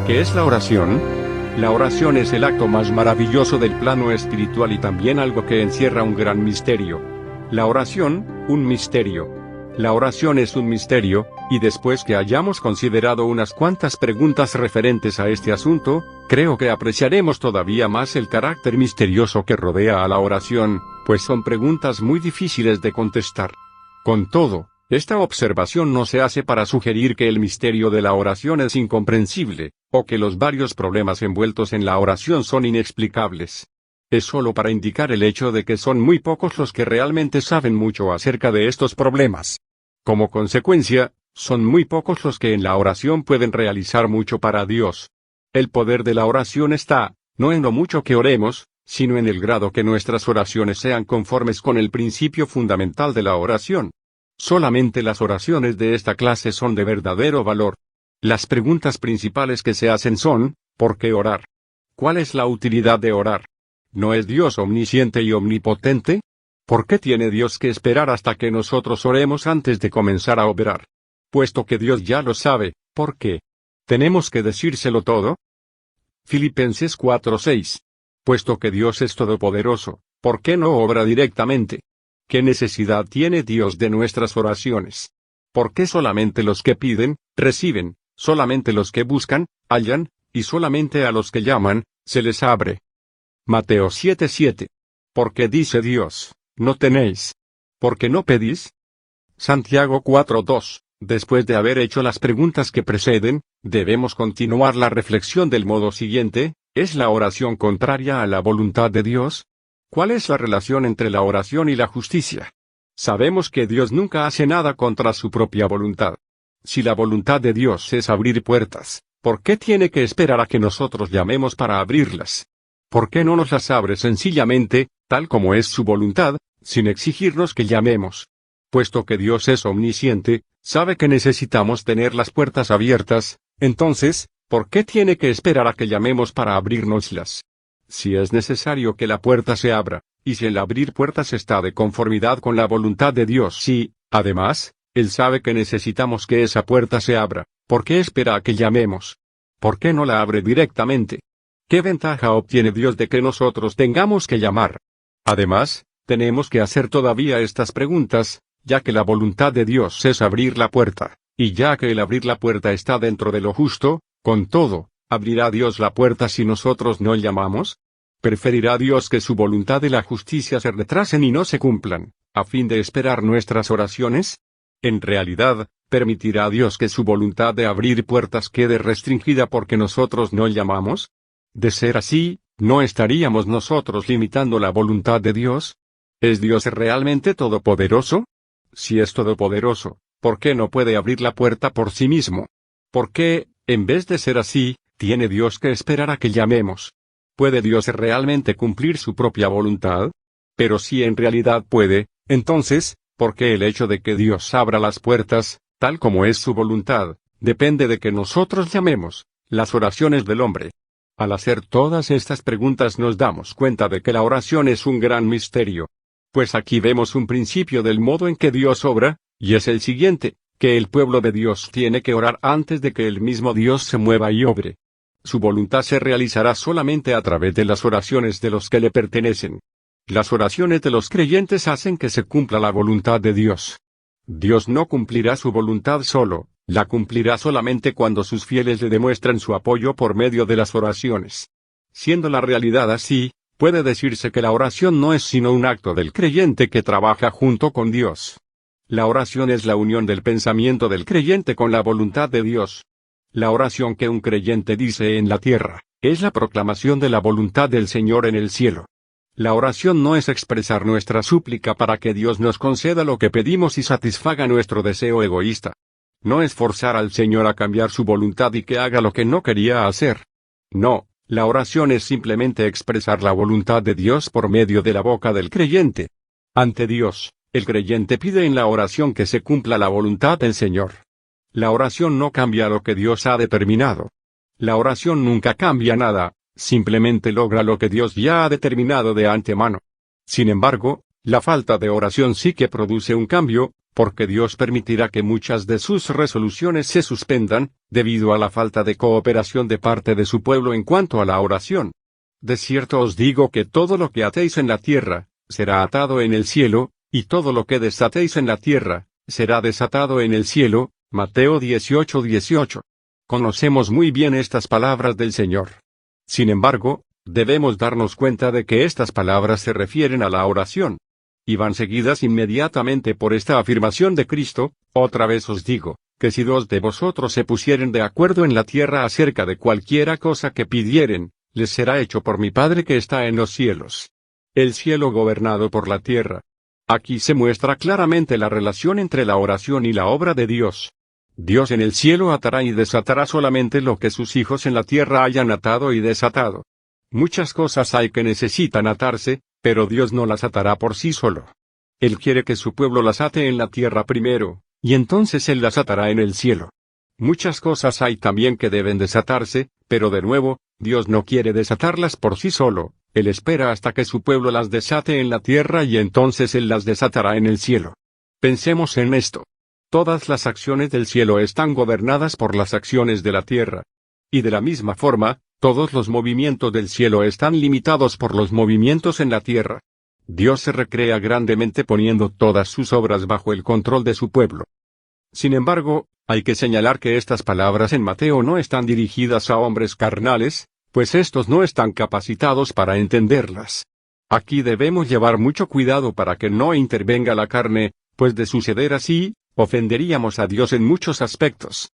¿Qué es la oración? La oración es el acto más maravilloso del plano espiritual y también algo que encierra un gran misterio. La oración, un misterio. La oración es un misterio, y después que hayamos considerado unas cuantas preguntas referentes a este asunto, creo que apreciaremos todavía más el carácter misterioso que rodea a la oración, pues son preguntas muy difíciles de contestar. Con todo, esta observación no se hace para sugerir que el misterio de la oración es incomprensible, o que los varios problemas envueltos en la oración son inexplicables. Es solo para indicar el hecho de que son muy pocos los que realmente saben mucho acerca de estos problemas. Como consecuencia, son muy pocos los que en la oración pueden realizar mucho para Dios. El poder de la oración está, no en lo mucho que oremos, sino en el grado que nuestras oraciones sean conformes con el principio fundamental de la oración. Solamente las oraciones de esta clase son de verdadero valor. Las preguntas principales que se hacen son, ¿por qué orar? ¿Cuál es la utilidad de orar? ¿No es Dios omnisciente y omnipotente? ¿Por qué tiene Dios que esperar hasta que nosotros oremos antes de comenzar a obrar? Puesto que Dios ya lo sabe, ¿por qué? ¿Tenemos que decírselo todo? Filipenses 4:6. Puesto que Dios es todopoderoso, ¿por qué no obra directamente? ¿Qué necesidad tiene Dios de nuestras oraciones? ¿Por qué solamente los que piden, reciben, solamente los que buscan, hallan, y solamente a los que llaman, se les abre? Mateo 7:7. ¿Por qué dice Dios, no tenéis? ¿Por qué no pedís? Santiago 4:2. Después de haber hecho las preguntas que preceden, debemos continuar la reflexión del modo siguiente: ¿es la oración contraria a la voluntad de Dios? ¿Cuál es la relación entre la oración y la justicia? Sabemos que Dios nunca hace nada contra su propia voluntad. Si la voluntad de Dios es abrir puertas, ¿por qué tiene que esperar a que nosotros llamemos para abrirlas? ¿Por qué no nos las abre sencillamente, tal como es su voluntad, sin exigirnos que llamemos? Puesto que Dios es omnisciente, sabe que necesitamos tener las puertas abiertas, entonces, ¿por qué tiene que esperar a que llamemos para abrirnoslas? Si es necesario que la puerta se abra, y si el abrir puertas está de conformidad con la voluntad de Dios, sí, además, Él sabe que necesitamos que esa puerta se abra, ¿por qué espera a que llamemos? ¿Por qué no la abre directamente? ¿Qué ventaja obtiene Dios de que nosotros tengamos que llamar? Además, tenemos que hacer todavía estas preguntas, ya que la voluntad de Dios es abrir la puerta, y ya que el abrir la puerta está dentro de lo justo, con todo, ¿abrirá Dios la puerta si nosotros no llamamos? ¿Preferirá Dios que su voluntad y la justicia se retrasen y no se cumplan, a fin de esperar nuestras oraciones? En realidad, ¿permitirá Dios que su voluntad de abrir puertas quede restringida porque nosotros no llamamos? De ser así, ¿no estaríamos nosotros limitando la voluntad de Dios? ¿Es Dios realmente todopoderoso? Si es todopoderoso, ¿por qué no puede abrir la puerta por sí mismo? ¿Por qué, en vez de ser así, tiene Dios que esperar a que llamemos? ¿Puede Dios realmente cumplir su propia voluntad? Pero si en realidad puede, entonces, ¿por qué el hecho de que Dios abra las puertas, tal como es su voluntad, depende de que nosotros llamemos, las oraciones del hombre? Al hacer todas estas preguntas nos damos cuenta de que la oración es un gran misterio. Pues aquí vemos un principio del modo en que Dios obra, y es el siguiente: que el pueblo de Dios tiene que orar antes de que el mismo Dios se mueva y obre. Su voluntad se realizará solamente a través de las oraciones de los que le pertenecen. Las oraciones de los creyentes hacen que se cumpla la voluntad de Dios. Dios no cumplirá su voluntad solo, la cumplirá solamente cuando sus fieles le demuestran su apoyo por medio de las oraciones. Siendo la realidad así, puede decirse que la oración no es sino un acto del creyente que trabaja junto con Dios. La oración es la unión del pensamiento del creyente con la voluntad de Dios. La oración que un creyente dice en la tierra, es la proclamación de la voluntad del Señor en el cielo. La oración no es expresar nuestra súplica para que Dios nos conceda lo que pedimos y satisfaga nuestro deseo egoísta. No es forzar al Señor a cambiar su voluntad y que haga lo que no quería hacer. No, la oración es simplemente expresar la voluntad de Dios por medio de la boca del creyente. Ante Dios, el creyente pide en la oración que se cumpla la voluntad del Señor. La oración no cambia lo que Dios ha determinado. La oración nunca cambia nada, simplemente logra lo que Dios ya ha determinado de antemano. Sin embargo, la falta de oración sí que produce un cambio, porque Dios permitirá que muchas de sus resoluciones se suspendan, debido a la falta de cooperación de parte de su pueblo en cuanto a la oración. De cierto os digo que todo lo que atéis en la tierra, será atado en el cielo, y todo lo que desatéis en la tierra, será desatado en el cielo. Mateo 18:18. Conocemos muy bien estas palabras del Señor. Sin embargo, debemos darnos cuenta de que estas palabras se refieren a la oración. Y van seguidas inmediatamente por esta afirmación de Cristo: otra vez os digo, que si dos de vosotros se pusieren de acuerdo en la tierra acerca de cualquiera cosa que pidieren, les será hecho por mi Padre que está en los cielos. El cielo gobernado por la tierra. Aquí se muestra claramente la relación entre la oración y la obra de Dios. Dios en el cielo atará y desatará solamente lo que sus hijos en la tierra hayan atado y desatado. Muchas cosas hay que necesitan atarse, pero Dios no las atará por sí solo. Él quiere que su pueblo las ate en la tierra primero, y entonces Él las atará en el cielo. Muchas cosas hay también que deben desatarse, pero de nuevo, Dios no quiere desatarlas por sí solo. Él espera hasta que su pueblo las desate en la tierra y entonces Él las desatará en el cielo. Pensemos en esto. Todas las acciones del cielo están gobernadas por las acciones de la tierra. Y de la misma forma, todos los movimientos del cielo están limitados por los movimientos en la tierra. Dios se recrea grandemente poniendo todas sus obras bajo el control de su pueblo. Sin embargo, hay que señalar que estas palabras en Mateo no están dirigidas a hombres carnales, pues estos no están capacitados para entenderlas. Aquí debemos llevar mucho cuidado para que no intervenga la carne, pues de suceder así, ofenderíamos a Dios en muchos aspectos.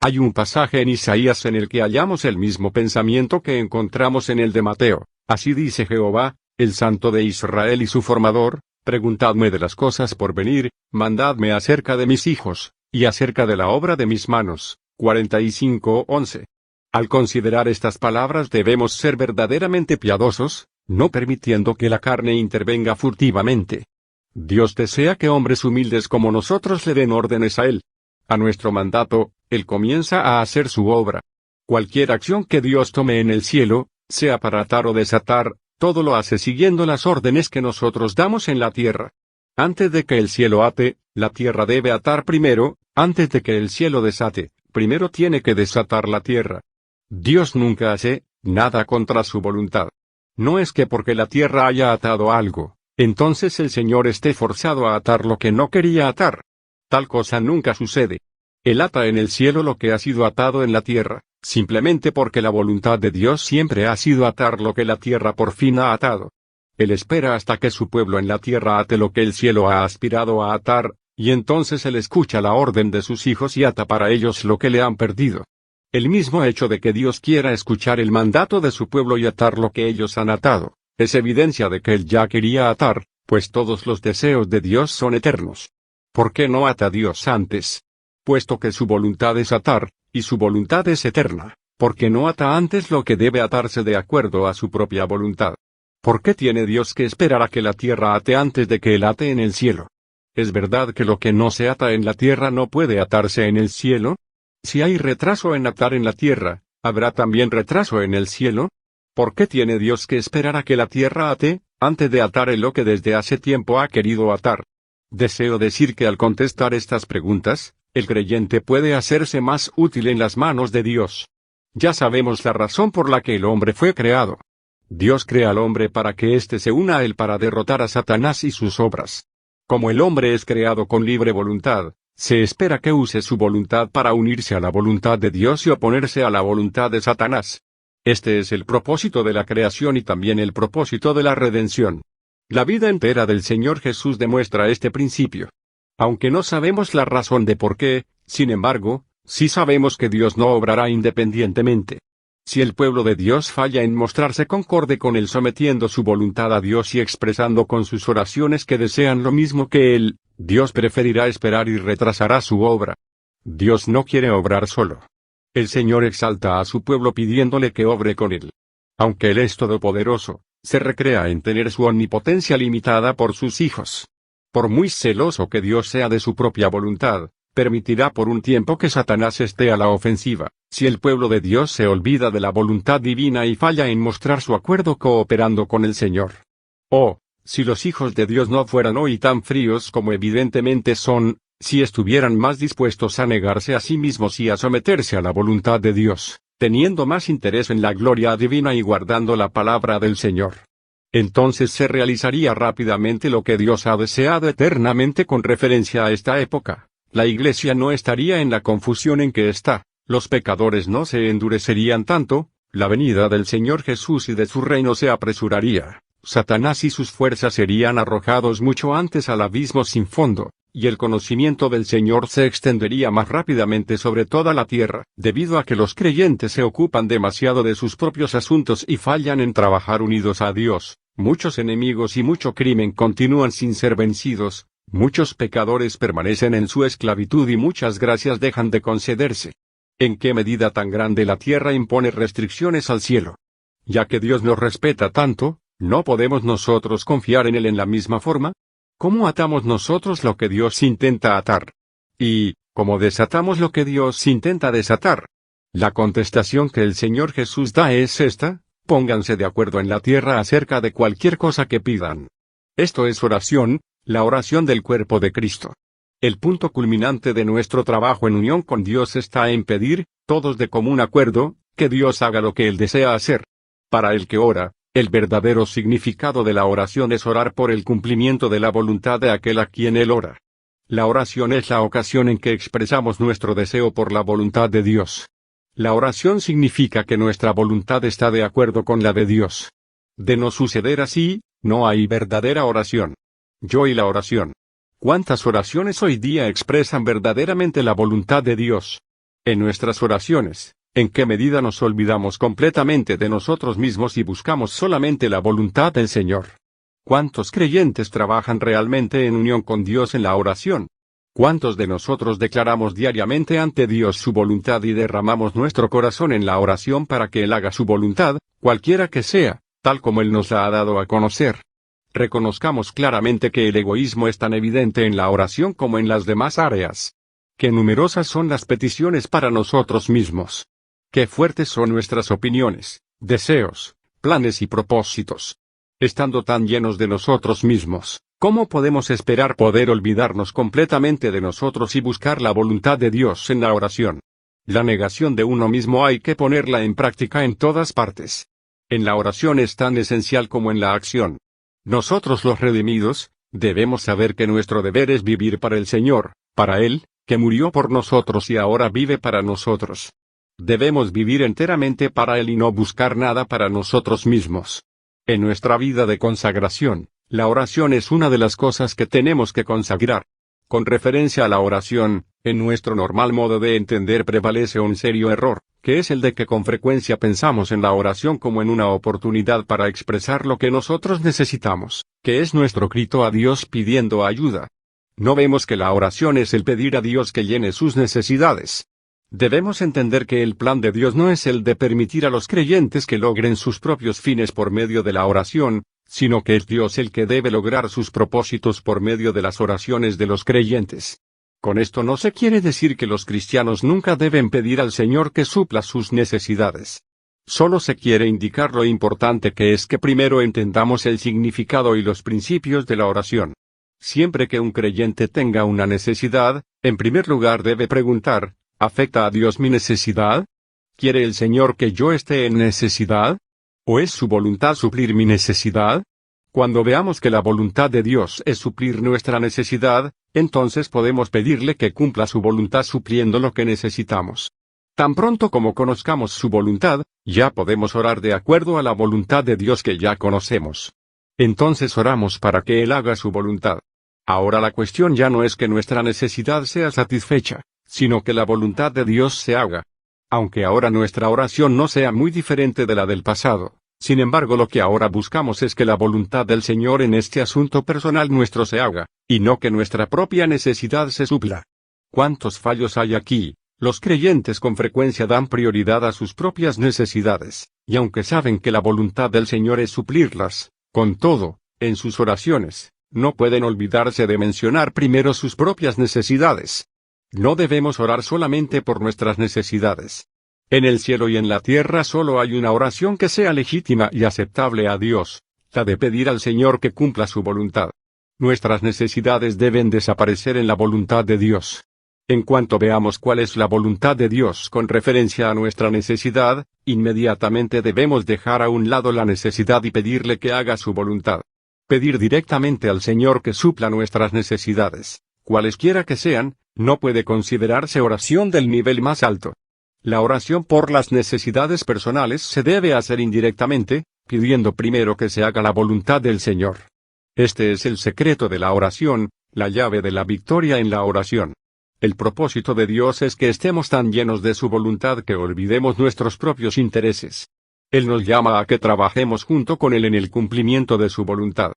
Hay un pasaje en Isaías en el que hallamos el mismo pensamiento que encontramos en el de Mateo. Así dice Jehová, el Santo de Israel y su Formador: preguntadme de las cosas por venir, mandadme acerca de mis hijos, y acerca de la obra de mis manos. 45:11. Al considerar estas palabras debemos ser verdaderamente piadosos, no permitiendo que la carne intervenga furtivamente. Dios desea que hombres humildes como nosotros le den órdenes a Él. A nuestro mandato, Él comienza a hacer su obra. Cualquier acción que Dios tome en el cielo, sea para atar o desatar, todo lo hace siguiendo las órdenes que nosotros damos en la tierra. Antes de que el cielo ate, la tierra debe atar primero; antes de que el cielo desate, primero tiene que desatar la tierra. Dios nunca hace nada contra su voluntad. No es que porque la tierra haya atado algo, entonces el Señor esté forzado a atar lo que no quería atar. Tal cosa nunca sucede. Él ata en el cielo lo que ha sido atado en la tierra, simplemente porque la voluntad de Dios siempre ha sido atar lo que la tierra por fin ha atado. Él espera hasta que su pueblo en la tierra ate lo que el cielo ha aspirado a atar, y entonces Él escucha la orden de sus hijos y ata para ellos lo que le han perdido. El mismo hecho de que Dios quiera escuchar el mandato de su pueblo y atar lo que ellos han atado, es evidencia de que Él ya quería atar, pues todos los deseos de Dios son eternos. ¿Por qué no ata Dios antes? Puesto que su voluntad es atar, y su voluntad es eterna, ¿por qué no ata antes lo que debe atarse de acuerdo a su propia voluntad? ¿Por qué tiene Dios que esperar a que la tierra ate antes de que Él ate en el cielo? ¿Es verdad que lo que no se ata en la tierra no puede atarse en el cielo? Si hay retraso en atar en la tierra, ¿habrá también retraso en el cielo? ¿Por qué tiene Dios que esperar a que la tierra ate, antes de atar en lo que desde hace tiempo ha querido atar? Deseo decir que al contestar estas preguntas, el creyente puede hacerse más útil en las manos de Dios. Ya sabemos la razón por la que el hombre fue creado. Dios crea al hombre para que éste se una a él para derrotar a Satanás y sus obras. Como el hombre es creado con libre voluntad, se espera que use su voluntad para unirse a la voluntad de Dios y oponerse a la voluntad de Satanás. Este es el propósito de la creación y también el propósito de la redención. La vida entera del Señor Jesús demuestra este principio. Aunque no sabemos la razón de por qué, sin embargo, sí sabemos que Dios no obrará independientemente. Si el pueblo de Dios falla en mostrarse concorde con Él sometiendo su voluntad a Dios y expresando con sus oraciones que desean lo mismo que Él, Dios preferirá esperar y retrasará su obra. Dios no quiere obrar solo. El Señor exalta a su pueblo pidiéndole que obre con Él. Aunque Él es todopoderoso, se recrea en tener su omnipotencia limitada por sus hijos. Por muy celoso que Dios sea de su propia voluntad, permitirá por un tiempo que Satanás esté a la ofensiva, si el pueblo de Dios se olvida de la voluntad divina y falla en mostrar su acuerdo cooperando con el Señor. Oh, Si los hijos de Dios no fueran hoy tan fríos como evidentemente son, si estuvieran más dispuestos a negarse a sí mismos y a someterse a la voluntad de Dios, teniendo más interés en la gloria divina y guardando la palabra del Señor, entonces se realizaría rápidamente lo que Dios ha deseado eternamente con referencia a esta época. La Iglesia no estaría en la confusión en que está, los pecadores no se endurecerían tanto, la venida del Señor Jesús y de su reino se apresuraría, Satanás y sus fuerzas serían arrojados mucho antes al abismo sin fondo, y el conocimiento del Señor se extendería más rápidamente sobre toda la tierra, debido a que los creyentes se ocupan demasiado de sus propios asuntos y fallan en trabajar unidos a Dios. Muchos enemigos y mucho crimen continúan sin ser vencidos, muchos pecadores permanecen en su esclavitud y muchas gracias dejan de concederse. ¿En qué medida tan grande la tierra impone restricciones al cielo? Ya que Dios nos respeta tanto, ¿no podemos nosotros confiar en Él en la misma forma? ¿Cómo atamos nosotros lo que Dios intenta atar? ¿Y cómo desatamos lo que Dios intenta desatar? La contestación que el Señor Jesús da es esta: pónganse de acuerdo en la tierra acerca de cualquier cosa que pidan. Esto es oración, la oración del cuerpo de Cristo. El punto culminante de nuestro trabajo en unión con Dios está en pedir, todos de común acuerdo, que Dios haga lo que Él desea hacer. Para el que ora, el verdadero significado de la oración es orar por el cumplimiento de la voluntad de aquel a quien Él ora. La oración es la ocasión en que expresamos nuestro deseo por la voluntad de Dios. La oración significa que nuestra voluntad está de acuerdo con la de Dios. De no suceder así, no hay verdadera oración. Yo y la oración. ¿Cuántas oraciones hoy día expresan verdaderamente la voluntad de Dios? En nuestras oraciones, ¿en qué medida nos olvidamos completamente de nosotros mismos y buscamos solamente la voluntad del Señor? ¿Cuántos creyentes trabajan realmente en unión con Dios en la oración? ¿Cuántos de nosotros declaramos diariamente ante Dios su voluntad y derramamos nuestro corazón en la oración para que Él haga su voluntad, cualquiera que sea, tal como Él nos la ha dado a conocer? Reconozcamos claramente que el egoísmo es tan evidente en la oración como en las demás áreas. Qué numerosas son las peticiones para nosotros mismos. Qué fuertes son nuestras opiniones, deseos, planes y propósitos. Estando tan llenos de nosotros mismos, ¿cómo podemos esperar poder olvidarnos completamente de nosotros y buscar la voluntad de Dios en la oración? La negación de uno mismo hay que ponerla en práctica en todas partes. En la oración es tan esencial como en la acción. Nosotros los redimidos, debemos saber que nuestro deber es vivir para el Señor, para Él, que murió por nosotros y ahora vive para nosotros. Debemos vivir enteramente para Él y no buscar nada para nosotros mismos. En nuestra vida de consagración, la oración es una de las cosas que tenemos que consagrar. Con referencia a la oración, en nuestro normal modo de entender prevalece un serio error, que es el de que con frecuencia pensamos en la oración como en una oportunidad para expresar lo que nosotros necesitamos, que es nuestro grito a Dios pidiendo ayuda. No vemos que la oración es el pedir a Dios que llene sus necesidades. Debemos entender que el plan de Dios no es el de permitir a los creyentes que logren sus propios fines por medio de la oración, sino que es Dios el que debe lograr sus propósitos por medio de las oraciones de los creyentes. Con esto no se quiere decir que los cristianos nunca deben pedir al Señor que supla sus necesidades. Solo se quiere indicar lo importante que es que primero entendamos el significado y los principios de la oración. Siempre que un creyente tenga una necesidad, en primer lugar debe preguntar: ¿afecta a Dios mi necesidad? ¿Quiere el Señor que yo esté en necesidad? ¿O es su voluntad suplir mi necesidad? Cuando veamos que la voluntad de Dios es suplir nuestra necesidad, entonces podemos pedirle que cumpla su voluntad supliendo lo que necesitamos. Tan pronto como conozcamos su voluntad, ya podemos orar de acuerdo a la voluntad de Dios que ya conocemos. Entonces oramos para que Él haga su voluntad. Ahora la cuestión ya no es que nuestra necesidad sea satisfecha, sino que la voluntad de Dios se haga. Aunque ahora nuestra oración no sea muy diferente de la del pasado, sin embargo lo que ahora buscamos es que la voluntad del Señor en este asunto personal nuestro se haga, y no que nuestra propia necesidad se supla. ¿Cuántos fallos hay aquí? Los creyentes con frecuencia dan prioridad a sus propias necesidades, y aunque saben que la voluntad del Señor es suplirlas, con todo, en sus oraciones, no pueden olvidarse de mencionar primero sus propias necesidades. No debemos orar solamente por nuestras necesidades. En el cielo y en la tierra solo hay una oración que sea legítima y aceptable a Dios, la de pedir al Señor que cumpla su voluntad. Nuestras necesidades deben desaparecer en la voluntad de Dios. En cuanto veamos cuál es la voluntad de Dios con referencia a nuestra necesidad, inmediatamente debemos dejar a un lado la necesidad y pedirle que haga su voluntad. Pedir directamente al Señor que supla nuestras necesidades, cualesquiera que sean, no puede considerarse oración del nivel más alto. La oración por las necesidades personales se debe hacer indirectamente, pidiendo primero que se haga la voluntad del Señor. Este es el secreto de la oración, la llave de la victoria en la oración. El propósito de Dios es que estemos tan llenos de su voluntad que olvidemos nuestros propios intereses. Él nos llama a que trabajemos junto con Él en el cumplimiento de su voluntad.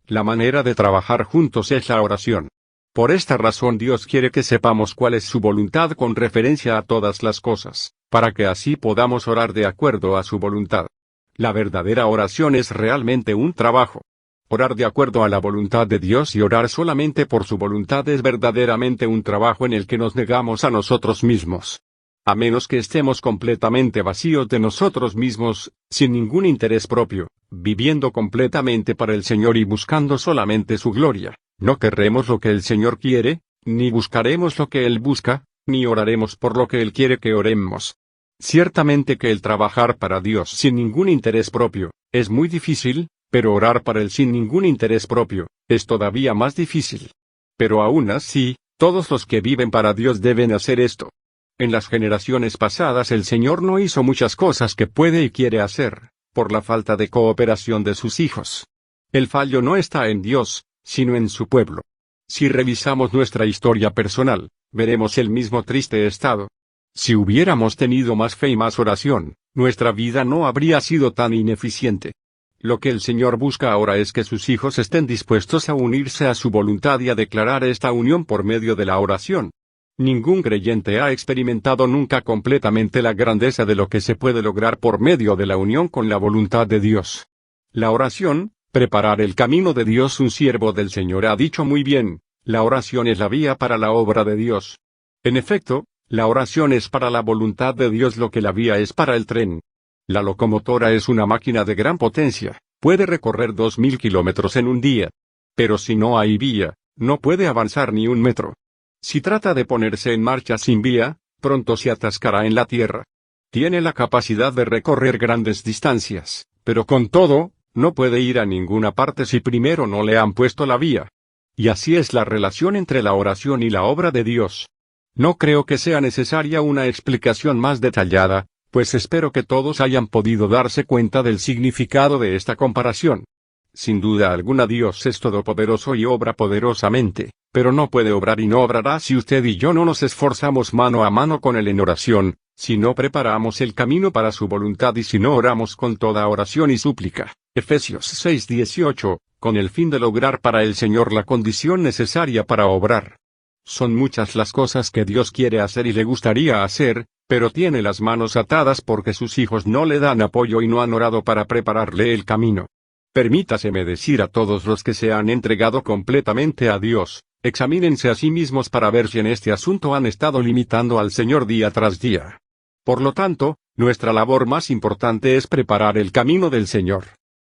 La manera de trabajar juntos es la oración. Por esta razón Dios quiere que sepamos cuál es su voluntad con referencia a todas las cosas, para que así podamos orar de acuerdo a su voluntad. La verdadera oración es realmente un trabajo. Orar de acuerdo a la voluntad de Dios y orar solamente por su voluntad es verdaderamente un trabajo en el que nos negamos a nosotros mismos. A menos que estemos completamente vacíos de nosotros mismos, sin ningún interés propio, viviendo completamente para el Señor y buscando solamente su gloria, no querremos lo que el Señor quiere, ni buscaremos lo que Él busca, ni oraremos por lo que Él quiere que oremos. Ciertamente que el trabajar para Dios sin ningún interés propio, es muy difícil, pero orar para Él sin ningún interés propio, es todavía más difícil. Pero aún así, todos los que viven para Dios deben hacer esto. En las generaciones pasadas el Señor no hizo muchas cosas que puede y quiere hacer, por la falta de cooperación de sus hijos. El fallo no está en Dios, sino en su pueblo. Si revisamos nuestra historia personal, veremos el mismo triste estado. Si hubiéramos tenido más fe y más oración, nuestra vida no habría sido tan ineficiente. Lo que el Señor busca ahora es que sus hijos estén dispuestos a unirse a su voluntad y a declarar esta unión por medio de la oración. Ningún creyente ha experimentado nunca completamente la grandeza de lo que se puede lograr por medio de la unión con la voluntad de Dios. La oración, preparar el camino de Dios. Un siervo del Señor ha dicho muy bien, la oración es la vía para la obra de Dios. En efecto, la oración es para la voluntad de Dios lo que la vía es para el tren. La locomotora es una máquina de gran potencia, puede recorrer 2000 kilómetros en un día. Pero si no hay vía, no puede avanzar ni un metro. Si trata de ponerse en marcha sin vía, pronto se atascará en la tierra. Tiene la capacidad de recorrer grandes distancias, pero con todo, no puede ir a ninguna parte si primero no le han puesto la vía. Y así es la relación entre la oración y la obra de Dios. No creo que sea necesaria una explicación más detallada, pues espero que todos hayan podido darse cuenta del significado de esta comparación. Sin duda alguna Dios es todopoderoso y obra poderosamente, pero no puede obrar y no obrará si usted y yo no nos esforzamos mano a mano con Él en oración, si no preparamos el camino para su voluntad y si no oramos con toda oración y súplica. Efesios 6:18, con el fin de lograr para el Señor la condición necesaria para obrar. Son muchas las cosas que Dios quiere hacer y le gustaría hacer, pero tiene las manos atadas porque sus hijos no le dan apoyo y no han orado para prepararle el camino. Permítaseme decir a todos los que se han entregado completamente a Dios, examínense a sí mismos para ver si en este asunto han estado limitando al Señor día tras día. Por lo tanto, nuestra labor más importante es preparar el camino del Señor.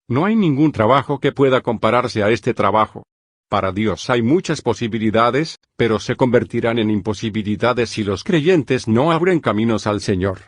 No hay ningún trabajo que pueda compararse a este trabajo. Para Dios hay muchas posibilidades, pero se convertirán en imposibilidades si los creyentes no abren caminos al Señor.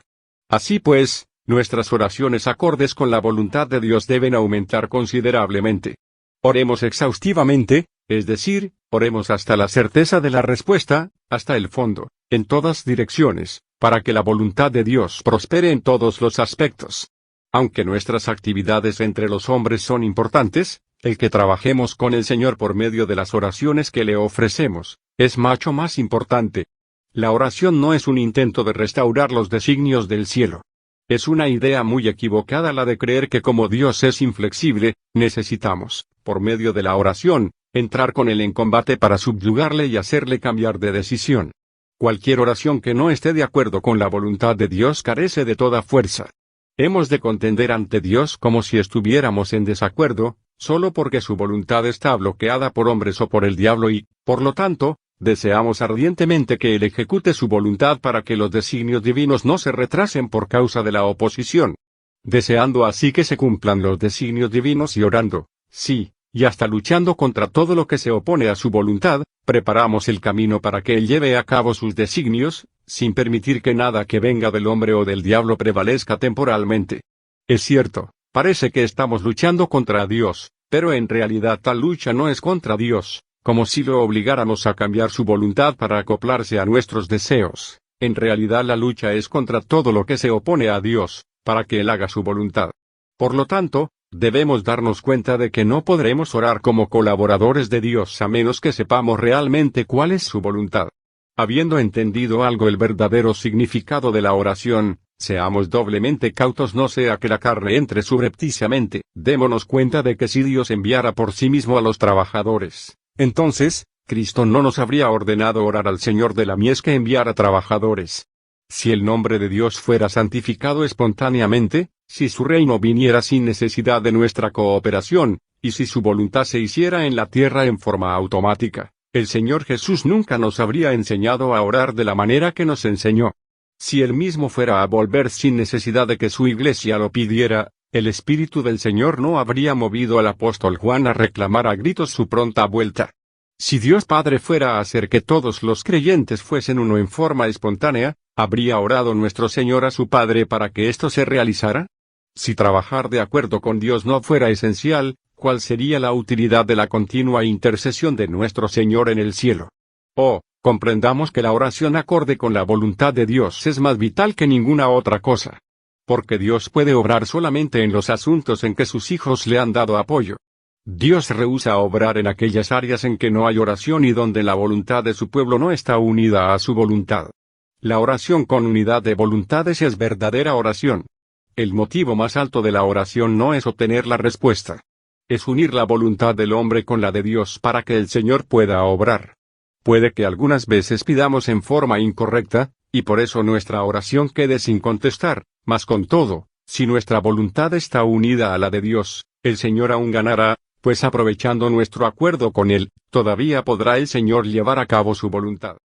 Así pues, nuestras oraciones acordes con la voluntad de Dios deben aumentar considerablemente. Oremos exhaustivamente, es decir, oremos hasta la certeza de la respuesta, hasta el fondo, en todas direcciones, para que la voluntad de Dios prospere en todos los aspectos. Aunque nuestras actividades entre los hombres son importantes, el que trabajemos con el Señor por medio de las oraciones que le ofrecemos, es mucho más importante. La oración no es un intento de restaurar los designios del cielo. Es una idea muy equivocada la de creer que como Dios es inflexible, necesitamos, por medio de la oración, entrar con Él en combate para subyugarle y hacerle cambiar de decisión. Cualquier oración que no esté de acuerdo con la voluntad de Dios carece de toda fuerza. Hemos de contender ante Dios como si estuviéramos en desacuerdo, solo porque su voluntad está bloqueada por hombres o por el diablo y, por lo tanto, deseamos ardientemente que Él ejecute su voluntad para que los designios divinos no se retrasen por causa de la oposición. Deseando así que se cumplan los designios divinos y orando, sí, y hasta luchando contra todo lo que se opone a su voluntad, preparamos el camino para que Él lleve a cabo sus designios, sin permitir que nada que venga del hombre o del diablo prevalezca temporalmente. Es cierto, parece que estamos luchando contra Dios, pero en realidad tal lucha no es contra Dios, como si lo obligáramos a cambiar su voluntad para acoplarse a nuestros deseos. En realidad la lucha es contra todo lo que se opone a Dios, para que Él haga su voluntad. Por lo tanto, debemos darnos cuenta de que no podremos orar como colaboradores de Dios a menos que sepamos realmente cuál es su voluntad. Habiendo entendido algo el verdadero significado de la oración, seamos doblemente cautos no sea que la carne entre subrepticiamente. Démonos cuenta de que si Dios enviara por sí mismo a los trabajadores, entonces, Cristo no nos habría ordenado orar al Señor de la mies que enviara trabajadores. Si el nombre de Dios fuera santificado espontáneamente, si su reino viniera sin necesidad de nuestra cooperación, y si su voluntad se hiciera en la tierra en forma automática, el Señor Jesús nunca nos habría enseñado a orar de la manera que nos enseñó. Si Él mismo fuera a volver sin necesidad de que su iglesia lo pidiera, el Espíritu del Señor no habría movido al apóstol Juan a reclamar a gritos su pronta vuelta. Si Dios Padre fuera a hacer que todos los creyentes fuesen uno en forma espontánea, ¿habría orado nuestro Señor a su Padre para que esto se realizara? Si trabajar de acuerdo con Dios no fuera esencial, ¿cuál sería la utilidad de la continua intercesión de nuestro Señor en el cielo? Oh, comprendamos que la oración acorde con la voluntad de Dios es más vital que ninguna otra cosa. Porque Dios puede obrar solamente en los asuntos en que sus hijos le han dado apoyo. Dios rehúsa obrar en aquellas áreas en que no hay oración y donde la voluntad de su pueblo no está unida a su voluntad. La oración con unidad de voluntades es verdadera oración. El motivo más alto de la oración no es obtener la respuesta. Es unir la voluntad del hombre con la de Dios para que el Señor pueda obrar. Puede que algunas veces pidamos en forma incorrecta, y por eso nuestra oración quede sin contestar, mas con todo, si nuestra voluntad está unida a la de Dios, el Señor aún ganará, pues aprovechando nuestro acuerdo con Él, todavía podrá el Señor llevar a cabo su voluntad.